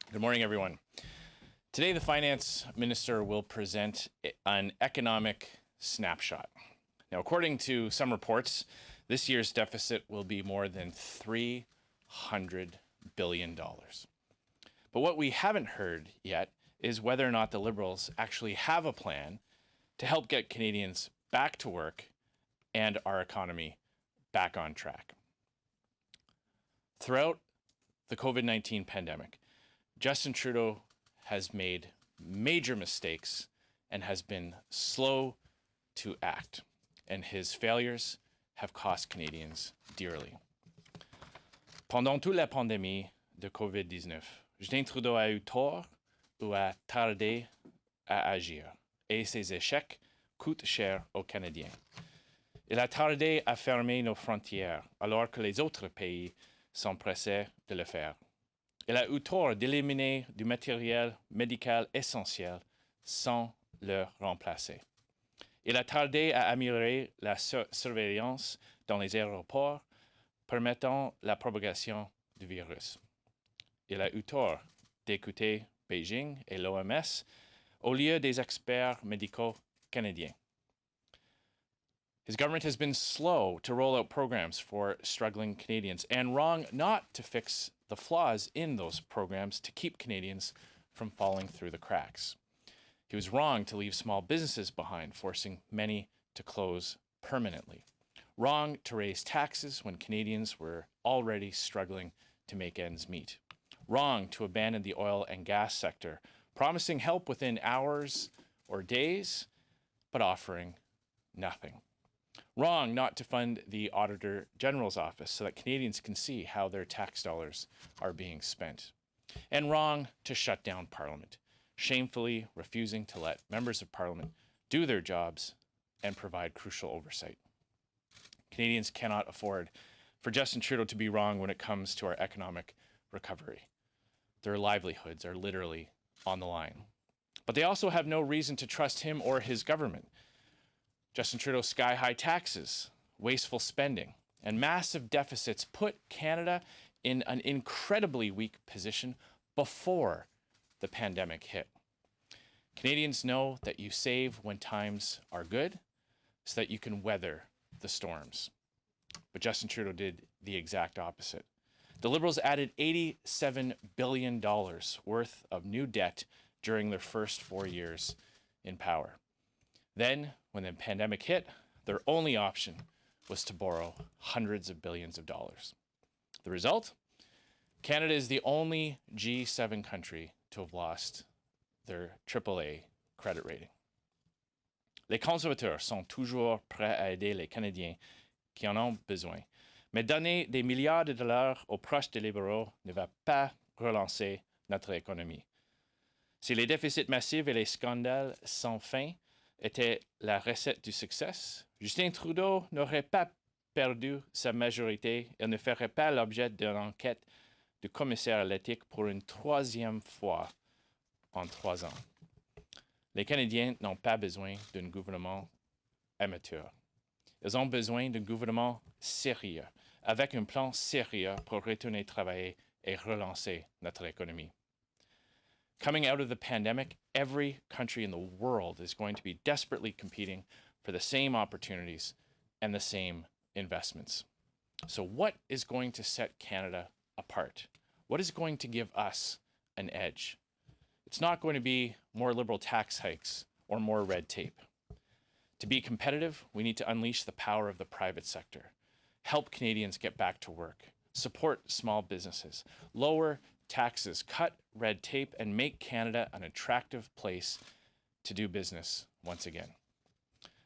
Good morning, everyone. Today, the Finance Minister will present an economic snapshot. Now, according to some reports, this year's deficit will be more than $300 billion. But what we haven't heard yet is whether or not the Liberals actually have a plan to help get Canadians back to work and our economy back on track. Throughout the COVID-19 pandemic, Justin Trudeau has made major mistakes and has been slow to act, and his failures have cost Canadians dearly. Pendant toute la pandémie de COVID-19, Justin Trudeau a eu tort ou a tardé à agir, et ses échecs coûtent cher aux Canadiens. Il a tardé à fermer nos frontières alors que les autres pays sont pressés de le faire. Il a eu tort d'éliminer du matériel médical essentiel sans le remplacer. Il a tardé à améliorer la surveillance dans les aéroports, permettant la propagation du virus. Il a eu tort d'écouter Beijing et l'OMS au lieu des experts médicaux canadiens. His government has been slow to roll out programs for struggling Canadians and wrong not to fix the flaws in those programs to keep Canadians from falling through the cracks. He was wrong to leave small businesses behind, forcing many to close permanently. Wrong to raise taxes when Canadians were already struggling to make ends meet. Wrong to abandon the oil and gas sector, promising help within hours or days, but offering nothing. Wrong not to fund the Auditor General's office so that Canadians can see how their tax dollars are being spent. And wrong to shut down Parliament, shamefully refusing to let members of Parliament do their jobs and provide crucial oversight. Canadians cannot afford for Justin Trudeau to be wrong when it comes to our economic recovery. Their livelihoods are literally on the line. But they also have no reason to trust him or his government. Justin Trudeau's sky-high taxes, wasteful spending, and massive deficits put Canada in an incredibly weak position before the pandemic hit. Canadians know that you save when times are good so that you can weather the storms. But Justin Trudeau did the exact opposite. The Liberals added $87 billion worth of new debt during their first 4 years in power. Then, when the pandemic hit, their only option was to borrow hundreds of billions of dollars. The result? Canada is the only G7 country to have lost their AAA credit rating. Les conservateurs sont toujours prêts à aider les Canadiens qui en ont besoin. Mais donner des milliards de dollars aux proches des libéraux ne va pas relancer notre économie. Si les déficits massifs et les scandales sans fin était la recette du succès, Justin Trudeau n'aurait pas perdu sa majorité et ne ferait pas l'objet d'une enquête du commissaire à l'éthique pour une troisième fois en 3 ans. Les Canadiens n'ont pas besoin d'un gouvernement amateur. Ils ont besoin d'un gouvernement sérieux, avec un plan sérieux pour retourner travailler et relancer notre économie. Coming out of the pandemic, every country in the world is going to be desperately competing for the same opportunities and the same investments. So what is going to set Canada apart? What is going to give us an edge? It's not going to be more Liberal tax hikes or more red tape. To be competitive, we need to unleash the power of the private sector, help Canadians get back to work, support small businesses, lower taxes, cut red tape, and make Canada an attractive place to do business once again.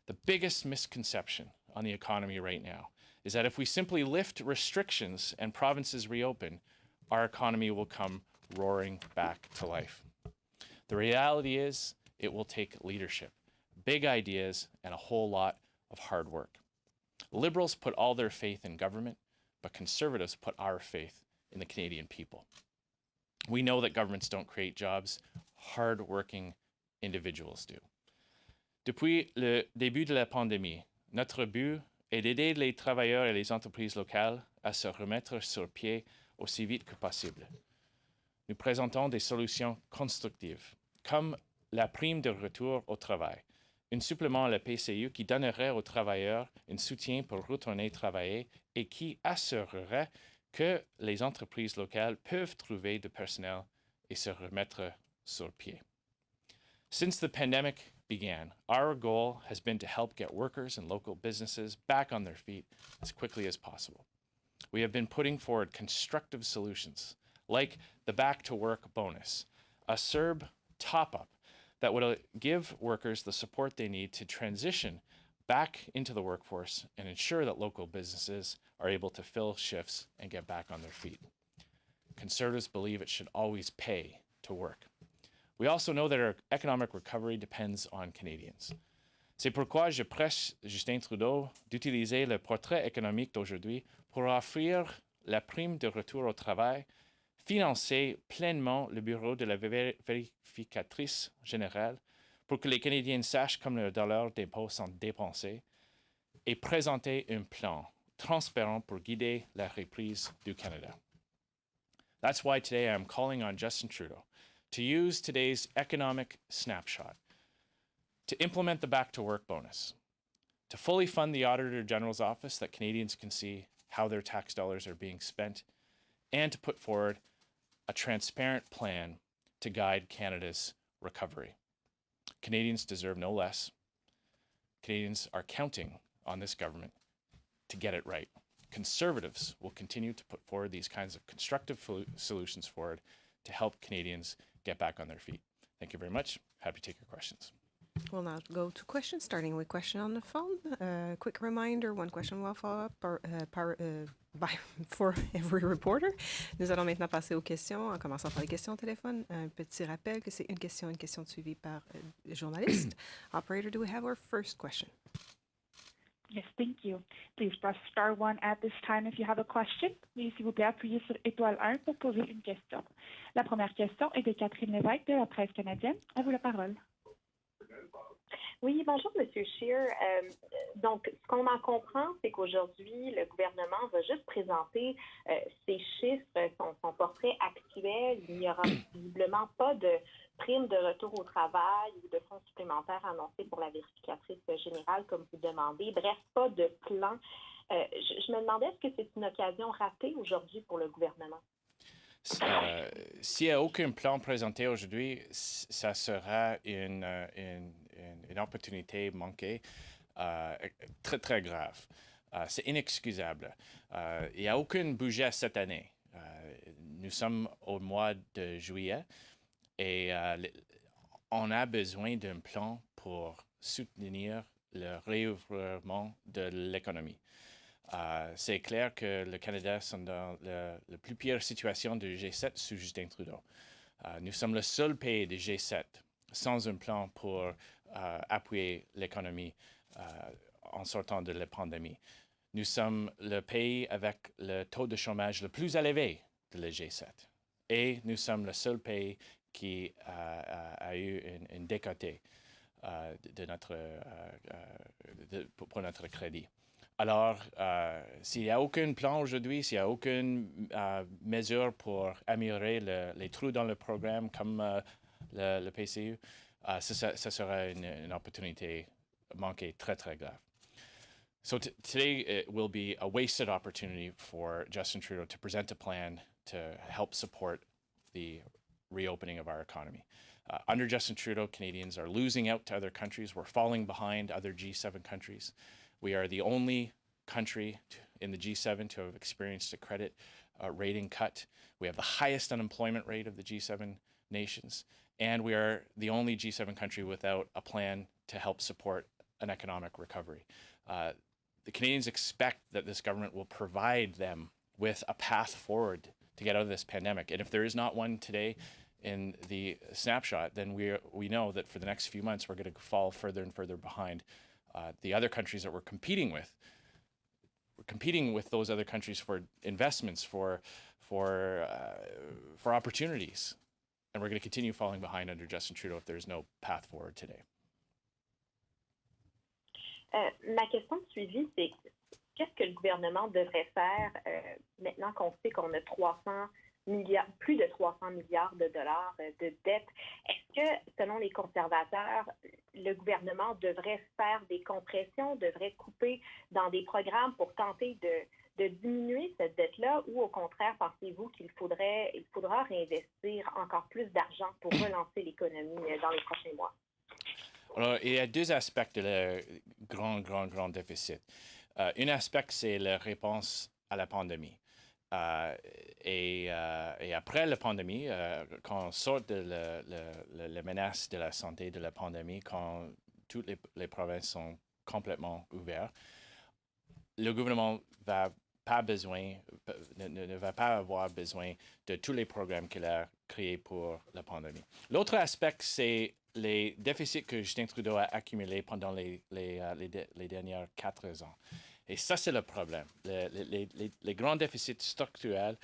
The biggest misconception on the economy right now is that if we simply lift restrictions and provinces reopen, our economy will come roaring back to life. The reality is it will take leadership, big ideas, and a whole lot of hard work. Liberals put all their faith in government, but Conservatives put our faith in the Canadian people. We know that governments don't create jobs, hard-working individuals do. Depuis le début de la pandémie, notre but est d'aider les travailleurs et les entreprises locales à se remettre sur pied aussi vite que possible. nous présentons des solutions constructives, comme la prime de retour au travail, un supplément à la PCU qui donnerait aux travailleurs un soutien pour retourner travailler et qui assurerait que les entreprises locales peuvent trouver du personnel et se remettre sur pied. Since the pandemic began, our goal has been to help get workers and local businesses back on their feet as quickly as possible. We have been putting forward constructive solutions, like the Back to Work bonus, a CERB top-up that would give workers the support they need to transition back into the workforce and ensure that local businesses are able to fill shifts and get back on their feet. Conservatives believe it should always pay to work. We also know that our economic recovery depends on Canadians. C'est pourquoi je presse Justin Trudeau d'utiliser le portrait économique d'aujourd'hui pour offrir la prime de retour au travail, financer pleinement le bureau de la vérificatrice générale pour que les Canadiens sachent comment leurs dollars d'impôts sont dépensés et présenter un plan transparent pour guider la reprise du Canada. That's why today I'm calling on Justin Trudeau to use today's economic snapshot to implement the Back to Work bonus, to fully fund the Auditor General's office that Canadians can see how their tax dollars are being spent, and to put forward a transparent plan to guide Canada's recovery. Canadians deserve no less. Canadians are counting on this government to get it right. Conservatives will continue to put forward these kinds of constructive solutions forward to help Canadians get back on their feet. Thank you very much. Happy to take your questions. We'll now go to questions, starting with question on the phone. Quick reminder, one question will follow up for every reporter. Nous allons maintenant passer aux questions, en commençant par les questions au téléphone. Un petit rappel que c'est une question suivie par les journalistes. Operator, do we have our first question? Yes, thank you. Please press star 1 at this time if you have a question. Et s'il vous plaît, appuyez sur étoile 1 pour poser une question. La première question est de Catherine Lévesque de la Presse canadienne. À vous la parole. Oui, bonjour, M. Scheer. Donc, ce qu'on en comprend, c'est qu'aujourd'hui, le gouvernement va juste présenter ses chiffres, son portrait actuel. Il n'y aura visiblement pas de prime de retour au travail ou de fonds supplémentaires annoncés pour la vérificatrice générale, comme vous demandez. Bref, pas de plan. Je me demandais, est-ce que c'est une occasion ratée aujourd'hui pour le gouvernement? S'il n'y a aucun plan présenté aujourd'hui, ça sera une opportunité manquée très, très grave. C'est inexcusable. Il n'y a aucun budget cette année. Nous sommes au mois de juillet et on a besoin d'un plan pour soutenir le réouvrement de l'économie. C'est clair que le Canada est dans la plus pire situation du G7 sous Justin Trudeau. Nous sommes le seul pays du G7 sans un plan pour appuyer l'économie en sortant de la pandémie. Nous sommes le pays avec le taux de chômage le plus élevé de le G7. Et nous sommes le seul pays qui a eu une décoté pour notre crédit. Alors, s'il n'y a aucun plan aujourd'hui, s'il n'y a aucune mesure pour améliorer les trous dans le programme comme le PCU, ça sera une opportunité manquée très, très grave. So today it will be a wasted opportunity for Justin Trudeau to present a plan to help support the reopening of our economy. Under Justin Trudeau, Canadians are losing out to other countries. We're falling behind other G7 countries. We are the only country in the G7 to have experienced a credit rating cut. We have the highest unemployment rate of the G7 nations. And we are the only G7 country without a plan to help support an economic recovery. The Canadians expect that this government will provide them with a path forward to get out of this pandemic. And if there is not one today in the snapshot, then we know that for the next few months, we're going to fall further and further behind the other countries that we're competing with. We're competing with those other countries for investments, for opportunities. And we're going to continue falling behind under Justin Trudeau if there's no path forward today. Ma question de suivi, c'est qu'est-ce que le gouvernement devrait faire maintenant qu'on sait qu'on a 300 plus de 300 milliards de dollars de dette. Est-ce que, selon les conservateurs, le gouvernement devrait faire des compressions, devrait couper dans des programmes pour tenter de diminuer cette dette-là, ou au contraire, pensez-vous qu'il faudra réinvestir encore plus d'argent pour relancer l'économie dans les prochains mois? Alors, il y a deux aspects de le grand déficit. Un aspect, c'est la réponse à la pandémie. Et après la pandémie, quand on sort de la menace de la santé de la pandémie, quand toutes les provinces sont complètement ouvertes, le gouvernement ne va pas avoir besoin de tous les programmes qu'il a créés pour la pandémie. L'autre aspect, c'est les déficits que Justin Trudeau a accumulés pendant les dernières 4 ans. Et ça, c'est le problème. Les grands déficits structurels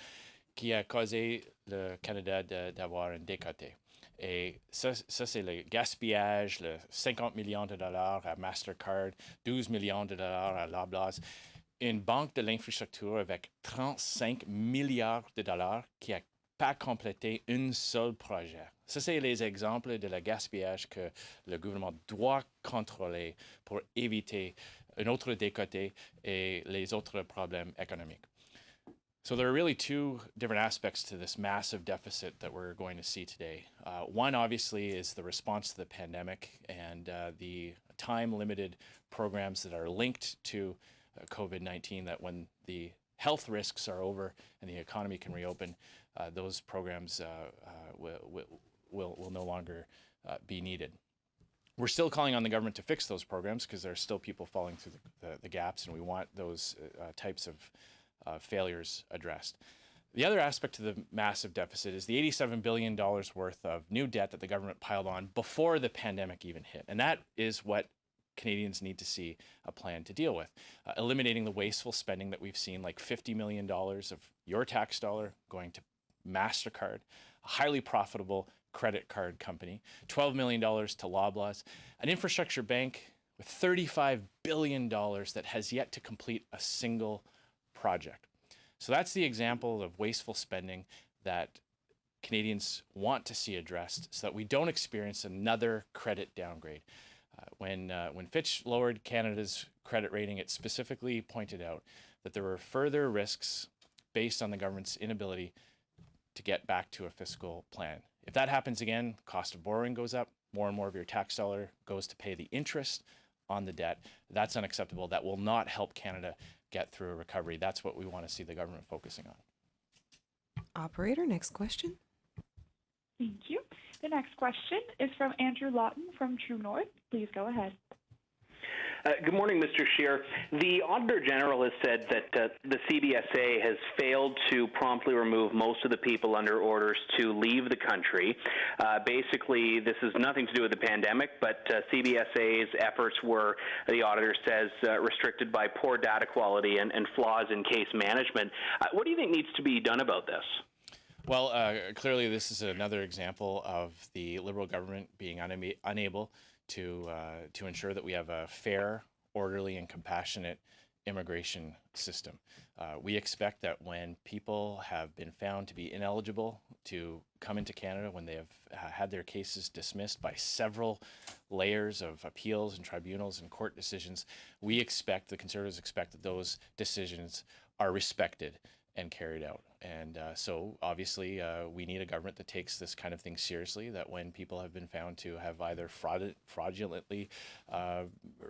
qui a causé le Canada d'avoir un décoté. Et ça, c'est le gaspillage, le 50 millions de dollars à Mastercard, 12 millions de dollars à Loblaws. Une banque de l'infrastructure avec 35 milliards de dollars qui n'a pas complété un seul projet. Ça, c'est les exemples de la gaspillage que le gouvernement doit contrôler pour éviter un autre décoté et les autres problèmes économiques. So there are really two different aspects to this massive deficit that we're going to see today. One, obviously, is the response to the pandemic and the time-limited programs that are linked to COVID-19, that when the health risks are over and the economy can reopen, those programs will no longer be needed. We're still calling on the government to fix those programs because there are still people falling through the gaps, and we want those types of failures addressed. The other aspect to the massive deficit is the $87 billion worth of new debt that the government piled on before the pandemic even hit. And that is what Canadians need to see a plan to deal with. Eliminating the wasteful spending that we've seen, like $50 million of your tax dollar going to Mastercard, a highly profitable credit card company, $12 million to Loblaws, an infrastructure bank with $35 billion that has yet to complete a single project. So that's the example of wasteful spending that Canadians want to see addressed so that we don't experience another credit downgrade. When Fitch lowered Canada's credit rating, it specifically pointed out that there were further risks based on the government's inability to get back to a fiscal plan. If that happens again, cost of borrowing goes up, more and more of your tax dollar goes to pay the interest on the debt. That's unacceptable. That will not help Canada get through a recovery. That's what we want to see the government focusing on. Operator, next question. Thank you. The next question is from Andrew Lawton from True North. Please go ahead. Good morning, Mr. Scheer. The Auditor General has said that the CBSA has failed to promptly remove most of the people under orders to leave the country. Basically, this has nothing to do with the pandemic, but CBSA's efforts were, the auditor says, restricted by poor data quality and flaws in case management. What do you think needs to be done about this? Well, clearly this is another example of the Liberal government being unable to ensure that we have a fair, orderly, and compassionate immigration system. We expect that when people have been found to be ineligible to come into Canada, when they have had their cases dismissed by several layers of appeals and tribunals and court decisions, we expect, the Conservatives expect, that those decisions are respected and carried out. And so obviously we need a government that takes this kind of thing seriously, that when people have been found to have either fraudulently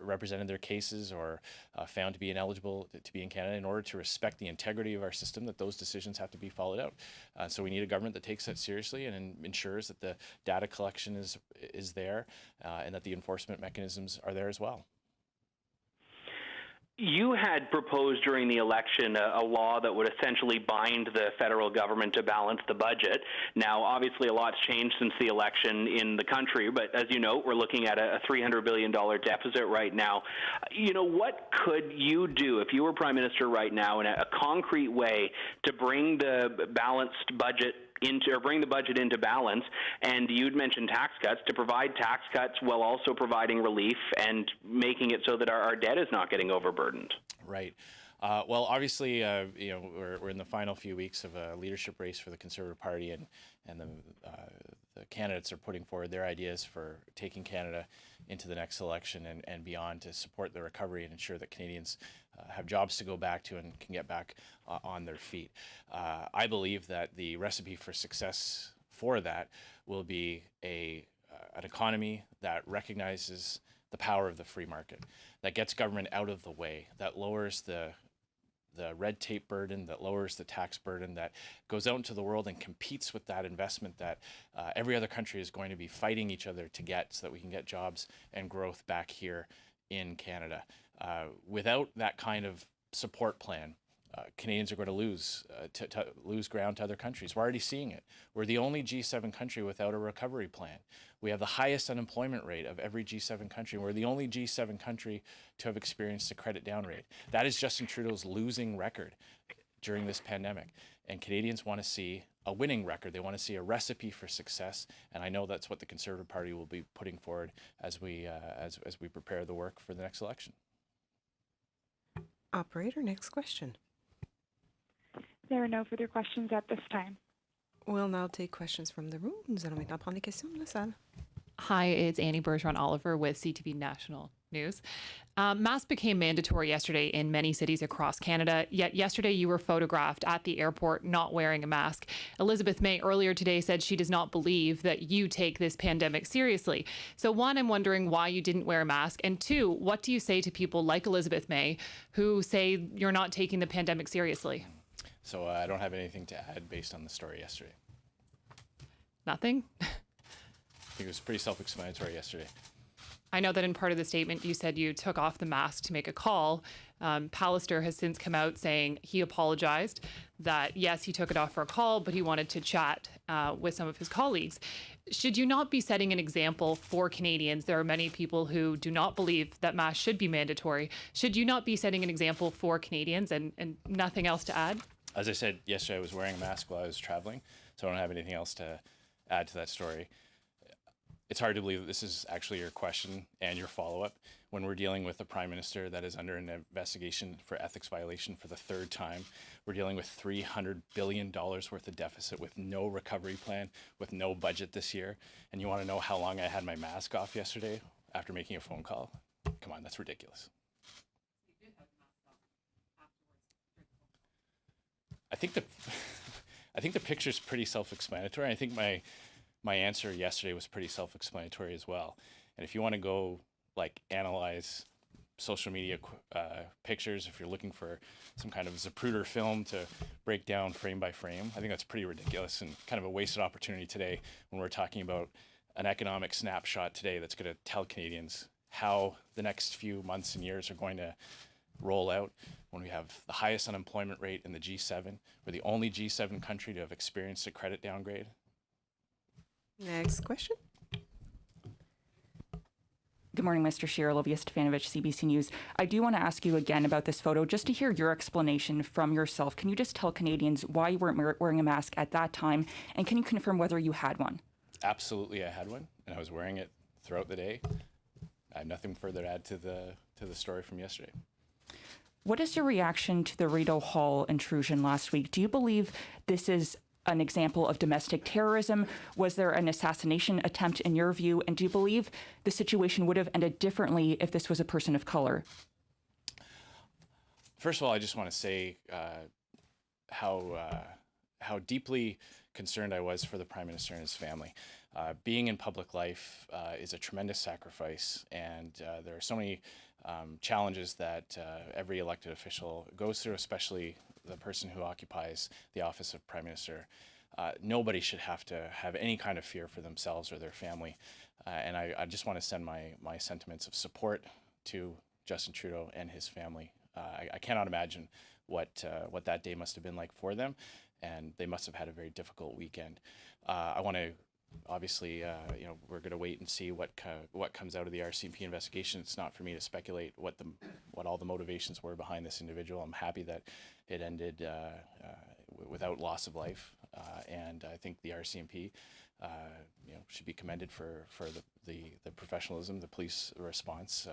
represented their cases or found to be ineligible to be in Canada, in order to respect the integrity of our system, that those decisions have to be followed out. So we need a government that takes that seriously and ensures that the data collection is there and that the enforcement mechanisms are there as well. You had proposed during the election a law that would essentially bind the federal government to balance the budget. Now, obviously, a lot's changed since the election in the country, but as you know, we're looking at a $300 billion deficit right now. You know, what could you do if you were Prime Minister right now in a concrete way to bring the balanced budget bring the budget into balance? And you'd mentioned tax cuts, to provide tax cuts while also providing relief and making it so that our debt is not getting overburdened. Right. Well, obviously, we're in the final few weeks of a leadership race for the Conservative Party, and the candidates are putting forward their ideas for taking Canada into the next election and beyond to support the recovery and ensure that Canadians have jobs to go back to and can get back on their feet. I believe that the recipe for success for that will be an economy that recognizes the power of the free market, that gets government out of the way, that lowers the red tape burden, that lowers the tax burden, that goes out into the world and competes with that investment that every other country is going to be fighting each other to get, so that we can get jobs and growth back here in Canada. Without that kind of support plan, Canadians are going to lose ground to other countries. We're already seeing it. We're the only G7 country without a recovery plan. We have the highest unemployment rate of every G7 country. We're the only G7 country to have experienced a credit down rate. That is Justin Trudeau's losing record during this pandemic. And Canadians want to see a winning record. They want to see a recipe for success. And I know that's what the Conservative Party will be putting forward as we prepare the work for the next election. Operator, next question. There are no further questions at this time. We'll now take questions from the room. Nous allons maintenant prendre les questions de la salle. Hi, it's Annie Bergeron-Oliver with CTV National News. Masks became mandatory yesterday in many cities across Canada, yet yesterday you were photographed at the airport not wearing a mask. Elizabeth May earlier today said she does not believe that you take this pandemic seriously. So one, I'm wondering why you didn't wear a mask, and two, what do you say to people like Elizabeth May who say you're not taking the pandemic seriously? So I don't have anything to add based on the story yesterday. Nothing? I think it was pretty self-explanatory yesterday. I know that in part of the statement you said you took off the mask to make a call. Pallister has since come out saying he apologized, that yes, he took it off for a call, but he wanted to chat with some of his colleagues. Should you not be setting an example for Canadians? There are many people who do not believe that masks should be mandatory. Should you not be setting an example for Canadians and nothing else to add? As I said yesterday, I was wearing a mask while I was traveling, so I don't have anything else to add to that story. It's hard to believe that this is actually your question and your follow-up when we're dealing with a prime minister that is under an investigation for ethics violation for the third time. We're dealing with $300 billion worth of deficit with no recovery plan, with no budget this year. And you want to know how long I had my mask off yesterday after making a phone call? Come on, that's ridiculous. I think the picture's pretty self-explanatory. I think my answer yesterday was pretty self-explanatory as well. And if you want to go analyze social media pictures, if you're looking for some kind of Zapruder film to break down frame by frame, I think that's pretty ridiculous and kind of a wasted opportunity today when we're talking about an economic snapshot today that's going to tell Canadians how the next few months and years are going to roll out, when we have the highest unemployment rate in the G7. We're the only G7 country to have experienced a credit downgrade. Next question. Good morning, Mr. Scheer. Olivia Stefanovich, CBC News. I do want to ask you again about this photo, just to hear your explanation from yourself. Can you just tell Canadians why you weren't wearing a mask at that time, and can you confirm whether you had one? Absolutely, I had one, and I was wearing it throughout the day. I have nothing further to add to the story from yesterday. What is your reaction to the Rideau Hall intrusion last week? Do you believe this is an example of domestic terrorism? Was there an assassination attempt in your view? And do you believe the situation would have ended differently if this was a person of color? First of all, I just want to say how deeply concerned I was for the Prime Minister and his family. Being in public life is a tremendous sacrifice, and there are so many challenges that every elected official goes through, especially the person who occupies the office of Prime Minister. Nobody should have to have any kind of fear for themselves or their family. And I just want to send my sentiments of support to Justin Trudeau and his family. I cannot imagine what that day must have been like for them, and they must have had a very difficult weekend. I want to obviously, we're going to wait and see what comes out of the RCMP investigation. It's not for me to speculate what all the motivations were behind this individual. I'm happy that it ended without loss of life, and I think the RCMP, should be commended for the professionalism, the police response.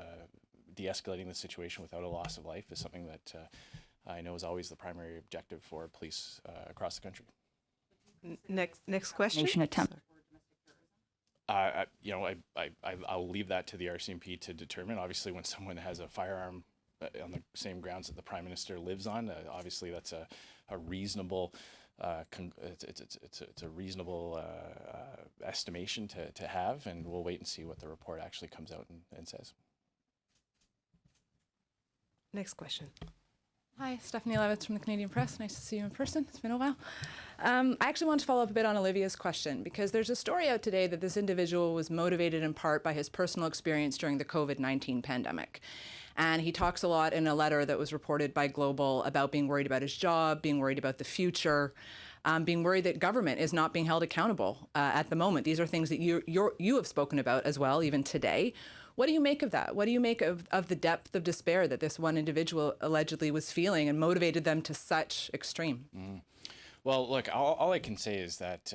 De-escalating the situation without a loss of life is something that I know is always the primary objective for police across the country. Next question. Nation attempt. I'll leave that to the RCMP to determine. Obviously, when someone has a firearm on the same grounds that the Prime Minister lives on, obviously that's a reasonable it's a reasonable estimation to have, and we'll wait and see what the report actually comes out and says. Next question. Hi, Stephanie Levitz from the Canadian Press. Nice to see you in person. It's been a while. I actually want to follow up a bit on Olivia's question, because there's a story out today that this individual was motivated in part by his personal experience during the COVID-19 pandemic. And he talks a lot in a letter that was reported by Global about being worried about his job, being worried about the future, being worried that government is not being held accountable at the moment. These are things that you have spoken about as well, even today. What do you make of that? What do you make of the depth of despair that this one individual allegedly was feeling and motivated them to such extreme? Well, look, all I can say is that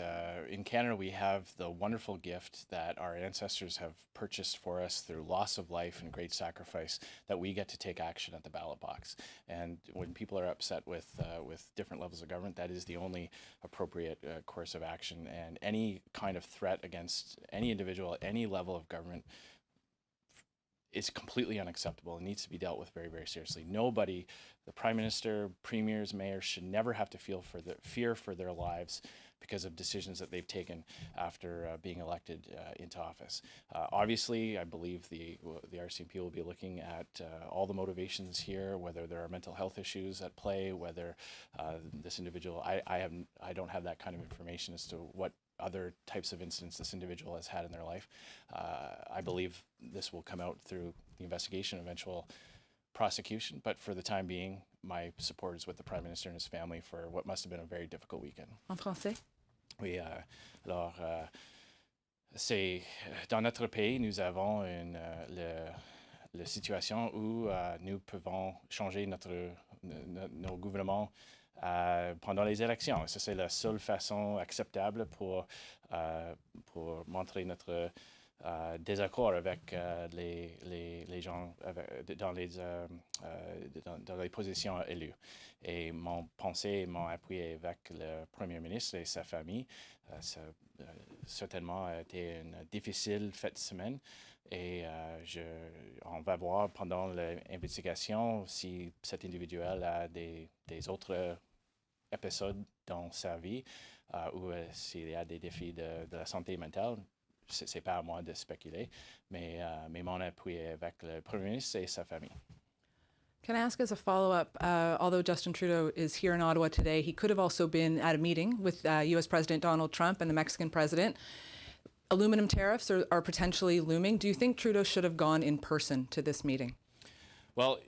in Canada we have the wonderful gift that our ancestors have purchased for us through loss of life and great sacrifice, that we get to take action at the ballot box. And when people are upset with different levels of government, that is the only appropriate course of action. And any kind of threat against any individual at any level of government is completely unacceptable and needs to be dealt with very, very seriously. Nobody, the Prime Minister, premiers, mayors, should never have to fear for their lives because of decisions that they've taken after being elected into office. Obviously, I believe the RCMP will be looking at all the motivations here, whether there are mental health issues at play, whether this individual, I don't have that kind of information as to what other types of incidents this individual has had in their life. I believe this will come out through the investigation, eventual prosecution, but for the time being, my support is with the Prime Minister and his family for what must have been a very difficult weekend. En français? Oui, alors, c'est dans notre pays, nous avons la situation où nous pouvons changer nos gouvernements pendant les élections. Ça, c'est la seule façon acceptable pour montrer notre désaccord avec les gens dans les positions élues. Et mon pensée et mon appui avec le Premier ministre et sa famille, ça certainement a été une difficile fin de semaine. Et on va voir pendant l'investigation si cet individuel a des autres épisodes dans sa vie ou s'il y a des défis de la santé mentale. C'est pas à moi de spéculer, mais mon appui est avec le Premier ministre et sa famille. Can I ask as a follow-up, although Justin Trudeau is here in Ottawa today, he could have also been at a meeting with U.S. President Donald Trump and the Mexican president. Aluminum tariffs are potentially looming. Do you think Trudeau should have gone in person to this meeting? Well,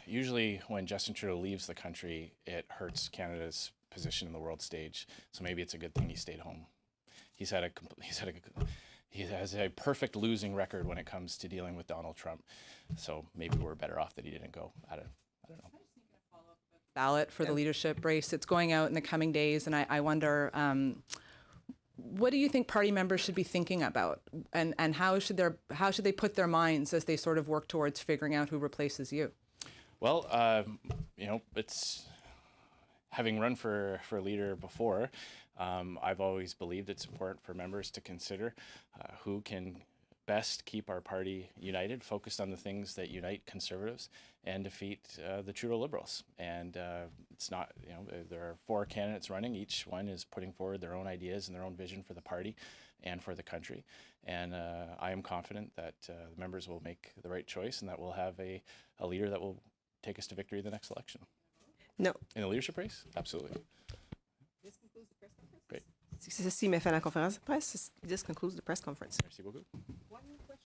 usually when Justin Trudeau leaves the country, it hurts Canada's position in the world stage. So maybe it's a good thing he stayed home. He has a perfect losing record when it comes to dealing with Donald Trump. So maybe we're better off that he didn't go. I don't know. Ballot for the leadership race. It's going out in the coming days, and I wonder, what do you think party members should be thinking about, and how should they put their minds as they sort of work towards figuring out who replaces you? Well, it's having run for leader before. I've always believed it's important for members to consider who can best keep our party united, focused on the things that unite Conservatives and defeat the Trudeau Liberals. And it's not, there are 4 candidates running. Each one is putting forward their own ideas and their own vision for the party and for the country. And I am confident that the members will make the right choice and that we'll have a leader that will take us to victory in the next election. No. In the leadership race? Absolutely. This concludes the press conference. Great. Ceci met fin à la conférence de presse. This concludes the press conference. Merci beaucoup.